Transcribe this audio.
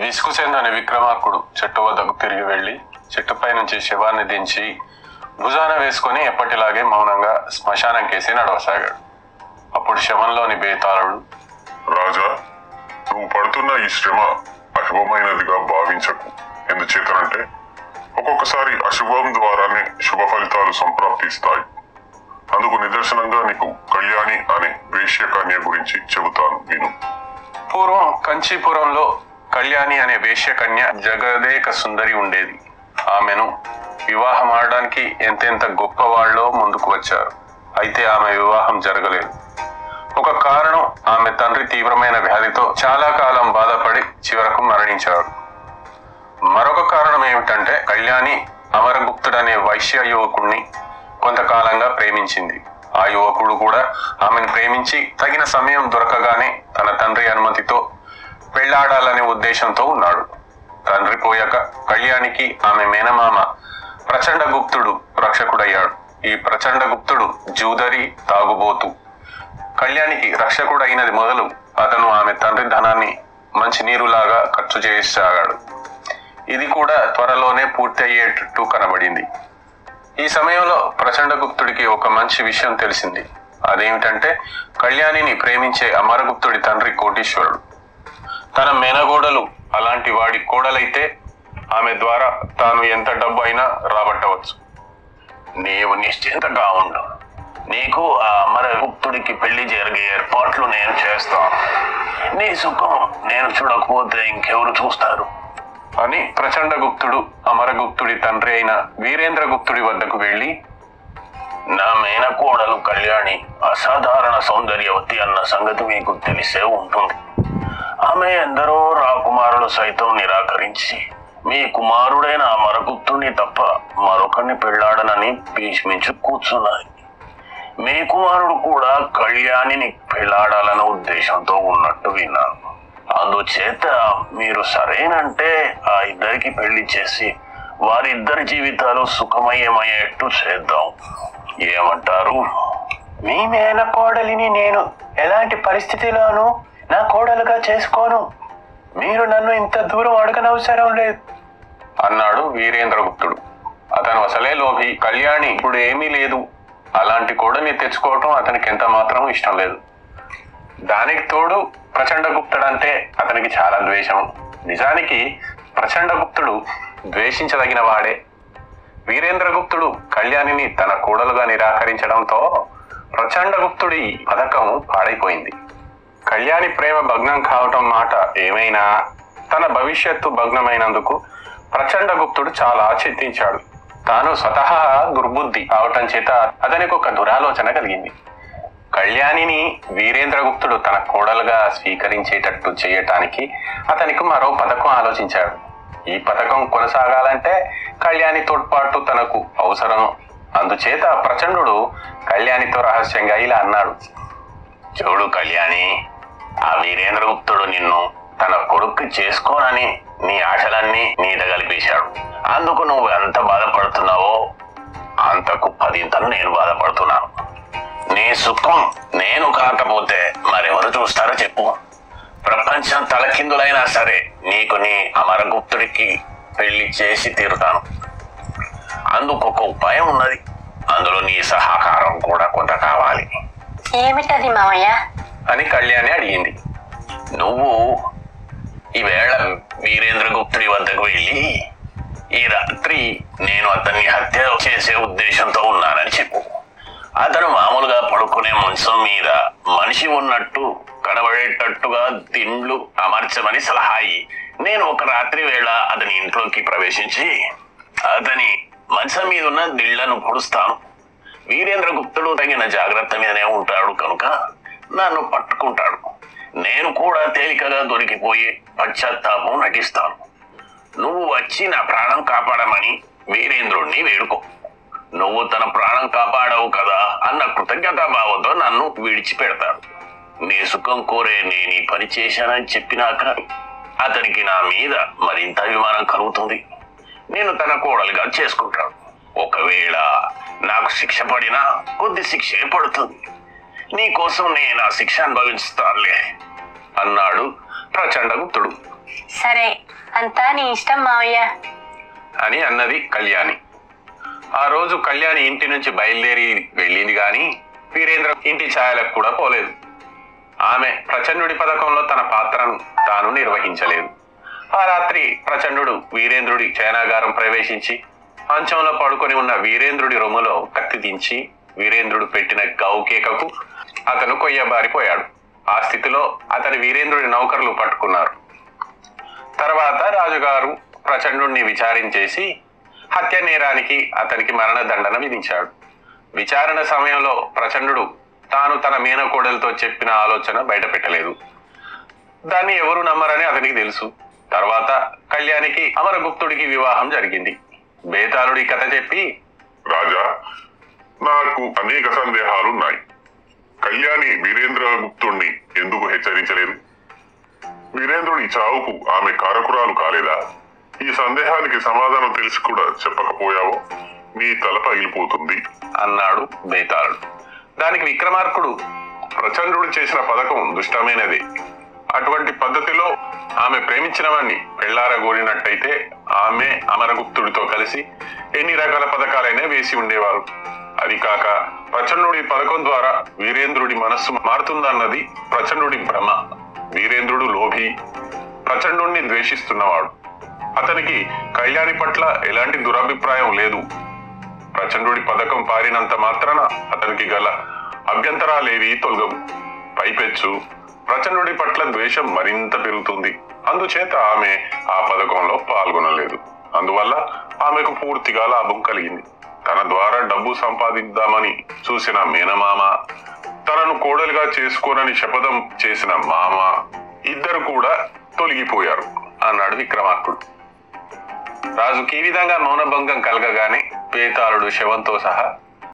విసుగు చెందని విక్రమార్కుడు చెట్టు వద్దకు తిరిగి వెళ్లి చెట్టుపై నుంచి శవాన్ని దించి భుజాన వేసుకుని ఎప్పటిలాగే మౌనంగా శ్మశానం కేసి నడవసాగాడు. అప్పుడు శవంలోని బేతాళుడు, రాజా, నువ్వు పడుతున్న ఈ శ్రమ అశుభమైనదిగా భావించకు. ఎందుచేతనంటే ఒక్కొక్కసారి అశుభం ద్వారానే శుభ ఫలితాలు సంప్రాప్తిస్తాయి. అందుకు నిదర్శనంగా నీకు కళ్యాణి అనే వేశ్య కన్య గురించి చెబుతాను, విను. పూర్వం కంచీపురంలో కళ్యాణి అనే వేశ్య కన్య జగదేక సుందరి ఉండేది. ఆమెను వివాహం ఆడడానికి ఎంతెంత గొప్ప వాళ్ళో ముందుకు వచ్చారు. అయితే ఆమె వివాహం జరగలేదు. ఒక కారణం, ఆమె తండ్రి తీవ్రమైన వ్యాధితో చాలా కాలం బాధపడి చివరకు మరణించాడు. మరొక కారణం ఏమిటంటే కళ్యాణి అమరగుప్తుడనే వైశ్య యువకుడిని కొంతకాలంగా ప్రేమించింది. ఆ యువకుడు కూడా ఆమెను ప్రేమించి తగిన సమయం దొరకగానే తన తండ్రి అనుమతితో పెళ్లాడాలనే ఉద్దేశంతో ఉన్నాడు. తండ్రి పోయాక కళ్యాణికి ఆమె మేనమామ ప్రచండగుప్తుడు రక్షకుడయ్యాడు. ఈ ప్రచండగుప్తుడు జూదరి, తాగుబోతు. కళ్యాణికి రక్షకుడైనది మొదలు అతను ఆమె తండ్రి ధనాన్ని మంచి నీరులాగా ఖర్చు చేయసాగాడు. ఇది కూడా త్వరలోనే పూర్తి అయ్యేటట్టు కనబడింది. ఈ సమయంలో ప్రచండగుప్తుడికి ఒక మంచి విషయం తెలిసింది. అదేమిటంటే కళ్యాణిని ప్రేమించే అమరగుప్తుడి తండ్రి కోటీశ్వరుడు. తన మేనగోడలు అలాంటి వాడి కోడలైతే ఆమె ద్వారా తాను ఎంత డబ్బు అయినా రాబట్టవచ్చు. నీవు నిశ్చింతగా ఉండు. నీకు ఆ అమరగుప్తుడికి పెళ్లి జరిగే ఏర్పాట్లు నేను చేస్తాను. నీ సుఖం నేను చూడకపోతే ఇంకెవరు చూస్తారు అని ప్రచండగుప్తుడు అమరగుప్తుడి తండ్రి అయిన వీరేంద్రగుప్తుడి వద్దకు వెళ్లి, నా మేనకోడలు కళ్యాణి అసాధారణ సౌందర్యవతి అన్న సంగతి మీకు తెలిసే ఉంటుంది. ఆమె ఎందరో రాకుమారులు సైతం నిరాకరించి మీ కుమారుడైన అమరగుప్తుడిని తప్ప మరొకరిని పెళ్లాడనని భీష్మించు కూర్చున్నది. మీ కుమారుడు కూడా కళ్యాణిని పెళ్లాడాలన్న ఉద్దేశంతో ఉన్నట్టు విన్నాను. అందుచేత మీరు సరేనంటే ఆ ఇద్దరికి పెళ్లి చేసి వారిద్దరి జీవితాలు సుఖమయమయ్యేట్టు చేద్దాం. ఏమంటారు? మీ మేనకోడలిని నేను ఎలాంటి పరిస్థితిలోనూ నా కోడలుగా చేసుకోను. మీరు నన్ను ఇంత దూరం అడగనవసరం లేదు అన్నాడు వీరేంద్రగుప్తుడు. అతను అసలే లోభి. కళ్యాణి ఇప్పుడు ఏమీ లేదు. అలాంటి కోడని తెచ్చుకోవటం అతనికి ఎంత మాత్రం ఇష్టం లేదు. దానికి తోడు ప్రచండగుప్తుడంటే అతనికి చాలా ద్వేషం. నిజానికి ప్రచండగుప్తుడు ద్వేషించదగిన వాడే. వీరేంద్రగుప్తుడు కళ్యాణిని తన కోడలుగా నిరాకరించడంతో ప్రచండగుప్తుడి పథకం పాడైపోయింది. కళ్యాణి ప్రేమ భగ్నం కావటం మాట ఏమైనా తన భవిష్యత్తు భగ్నమైనందుకు ప్రచండగుప్తుడు చాలా చింతించాడు. తాను స్వతహా దుర్బుద్ధి అవటం చేత అతనికి ఒక దురాలోచన కలిగింది. కళ్యాణిని వీరేంద్రగుప్తుడు తన కోడలుగా స్వీకరించేటట్టు చేయటానికి అతనికి మరో పథకం ఆలోచించాడు. ఈ పథకం కొనసాగాలంటే కళ్యాణి తోడ్పాటు తనకు అవసరం. అందుచేత ప్రచండు కళ్యాణితో రహస్యంగా ఇలా అన్నాడు, చూడు కళ్యాణి, ఆ వీరేంద్రగుప్తుడు నిన్ను తన కొడుక్కి చేసుకోనని నీ ఆశలన్నీ నీట కలిపేశాడు. అందుకు నువ్వు ఎంత బాధపడుతున్నావో అంతకు 10 నేను బాధపడుతున్నాను. నీ సుఖం నేను కాకపోతే మరెవరు చూస్తారో చెప్పు. ప్రపంచం తలకిందులైనా సరే నీకు నీ అమరగుప్తుడికి పెళ్లి చేసి తీరుతాను. అందుకు ఒక ఉపాయం ఉన్నది. అందులో నీ సహకారం కూడా కొంత కావాలి. ఏమిటది మామయ్య అని కళ్యాణి అడిగింది. నువ్వు ఈవేళ వీరేంద్రగుప్తుడి వద్దకు వెళ్ళి ఈ రాత్రి నేను అతన్ని హత్య చేసే ఉద్దేశంతో ఉన్నానని చెప్పు. అతను మామూలుగా పడుకునే మంచం మీద మనిషి ఉన్నట్టు కనబడేటట్టుగా దిండ్లు అమర్చమని సలహా ఇయ్యి. నేను ఒక రాత్రి వేళ అతని ఇంట్లోకి ప్రవేశించి అతని మంచం మీద ఉన్న దిళ్లను పొడుస్తాను. వీరేంద్రగుప్తుడు తగిన జాగ్రత్త మీదనే ఉంటాడు కనుక నన్ను పట్టుకుంటాడు. నేను కూడా తేలికగా దొరికిపోయి పశ్చాత్తాపం నటిస్తాను. నువ్వు వచ్చి నా ప్రాణం కాపాడమని వీరేంద్రుణ్ణి వేడుకో. నువ్వు తన ప్రాణం కాపాడవు కదా అన్న కృతజ్ఞతా భావంతో నన్ను విడిచిపెడతాడు. నీ సుఖం కోరే నేను ఈ పని చేశానని చెప్పినాక అతనికి నా మీద మరింత అభిమానం కలుగుతుంది. నేను తన కోడలుగా చేసుకుంటాడు. ఒకవేళ నాకు శిక్ష పడినా కొద్ది శిక్షే పడుతుంది. నీకోసం నేను ఆ శిక్ష అనుభవిస్తానులే అన్నాడు ప్రచండగుప్తుడు. సరే, అంతా నీ ఇష్టం మావయ్య అని అన్నది కళ్యాణి. ఆ రోజు కళ్యాణి ఇంటి నుంచి బయలుదేరి వెళ్ళింది గాని వీరేంద్ర ఇంటి ఛాయలకు కూడా పోలేదు. ఆమె ప్రచండుడి పథకంలో తన పాత్రను తాను నిర్వహించలేదు. ఆ రాత్రి ప్రచండు వీరేంద్రుడి శయనాగారం ప్రవేశించి మంచంలో పడుకొని ఉన్న వీరేంద్రుడి రొమ్ములో కత్తి దించి వీరేంద్రుడు పెట్టిన గౌకేకకు అతను కొయ్యబారిపోయాడు. ఆ స్థితిలో అతని వీరేంద్రుడి నౌకర్లు పట్టుకున్నారు. తర్వాత రాజుగారు ప్రచండుణ్ణి విచారించేసి హత్య నేరానికి అతనికి మరణదండన విధించాడు. విచారణ సమయంలో ప్రచండు తాను తన మేనకోడలతో చెప్పిన ఆలోచన బయట పెట్టలేదు. దాన్ని ఎవరు నమ్మరని అతనికి తెలుసు. తర్వాత కళ్యాణికి అమరగుప్తుడికి వివాహం జరిగింది. బేతాళుడి కథ చెప్పి, రాజా, నాకు అనేక సందేహాలున్నాయి. కళ్యాణి వీరేంద్రగుప్తుణ్ణి ఎందుకు హెచ్చరించలేదు? వీరేంద్రుడి చావుకు ఆమె కారకురాలు కాలేదా? ఈ సందేహానికి సమాధానం తెలిసి కూడా చెప్పకపోయావో నీ తల పగిలిపోతుంది అన్నాడు బేతాళుడు. దానికి విక్రమార్కుడు, ప్రచండు చేసిన పథకం దుష్టమైనదే. అటువంటి పద్ధతిలో ఆమె ప్రేమించిన వాణ్ణి పెళ్లారగోరినట్టయితే ఆమె అమరగుప్తుడితో కలిసి ఎన్ని రకాల పథకాలైనా వేసి ఉండేవారు. అది కాక ప్రచండుడి పథకం ద్వారా వీరేంద్రుడి మనస్సు మారుతుందన్నది ప్రచండుడి భ్రమ. వీరేంద్రుడు లోభి, ప్రచండుణ్ణి ద్వేషిస్తున్నవాడు. అతనికి కళ్యాణి పట్ల ఎలాంటి దురభిప్రాయం లేదు. ప్రచండుడి పథకం పారినంత మాత్రాన అతనికి గల అభ్యంతరాలేవి తొలగవు. పైపెచ్చు ప్రచండుడి పట్ల ద్వేషం మరింత పెరుగుతుంది. అందుచేత ఆమె ఆ పథకంలో పాల్గొనలేదు. అందువల్ల ఆమెకు పూర్తిగా లాభం కలిగింది. తన ద్వారా డబ్బు సంపాదిద్దామని చూసిన మేనమామ, తనను కోడలుగా చేసుకోనని శపథం చేసిన మామ ఇద్దరు కూడా తొలగిపోయారు అన్నాడు విక్రమార్కుడు. రాజుకి ఈ విధంగా మౌనభంగం కలగగానే బేతాళుడు శవంతో సహా